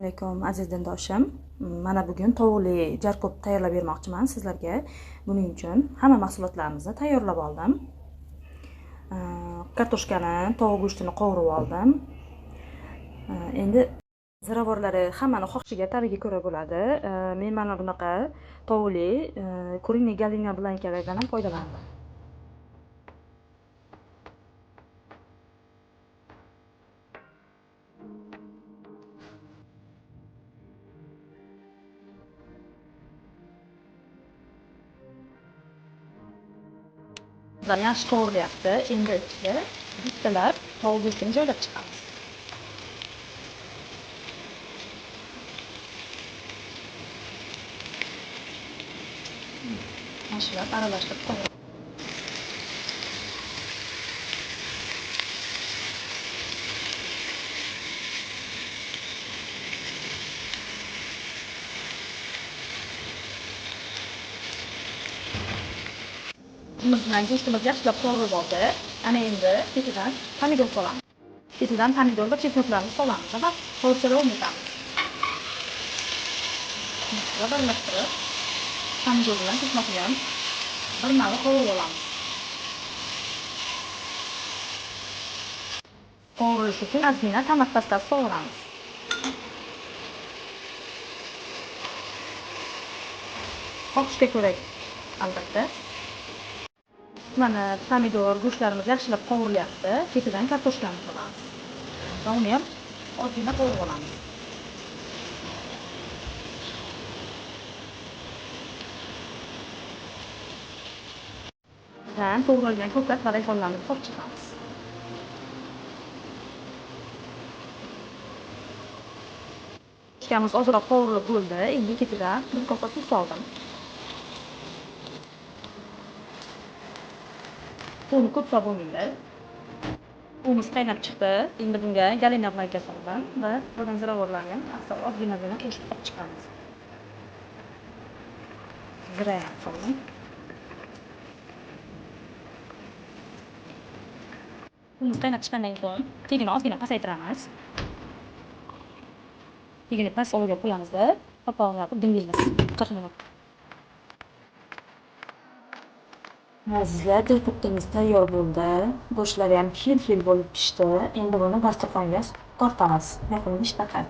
Alaykum aziz dindoshim. Mana bugun tovuqli jarkob tayyorlab bermoqchiman sizlarga. Buning uchun hamma mahsulotlarimizni tayyorlab oldim. Kartoshkani, tovuq go'shtini qovurib oldim. Endi ziravorlari hammani xohishiga tabiga ko'ra bo'ladi. Men mana bunaqa tovuqli kurinniy galina blankalardan ham foydalandim. Yaxshi qovurilyapti. Endi ichiga bittalab tovuq go'shtini joylab chiqamiz. Mashilab aralashtirib qo'yamiz. Go'shtimiz yaxshilab qovurilib oldi. Ana endi ketidan pomidor solamiz. Ketidan pomidor va chesnoklarni solamiz va qovurishga o'rnatamiz. Va birlashtirib, pomidor bilan chesnokni ham birma-bir qovurib olamiz. Qovurish uchun ozgina tomat pastasi qovuramiz. Xohishga ko'ra albatta. Mana pomidor, go'shtlarimiz yaxshilab qovurilyapti. Ketidan kartoshkani solamiz. Va uni ham ozgina qovurib olamiz. To'g'ralgan ko'kat va rayhonlarni solib chiqamiz. Go'shtimiz ozroq qovurilib bo'ldi. Endi ketidan bir kosa suv soldim. Suvni ko'p solmaymiz. Suvimiz qaynab chiqdi. Endi bunga galina blanka soldim va bundan ziravorlarni ham ozgina qo'shib chiqamiz. Zira ham soldim. Suvimiz qaynab chiqqandan so'ng tegini ozgina pasaytiramiz. Tegini past olovga qo'yamiz-da, qopqog'ini qilib dimlaymiz. Azizlar, jarko'bimiz tayyor bo'ldi. Go'shtlari ham hil-hil bo'lib pishdi. Endi buni dasturxonga tortamiz. Yoqimli ishtaha.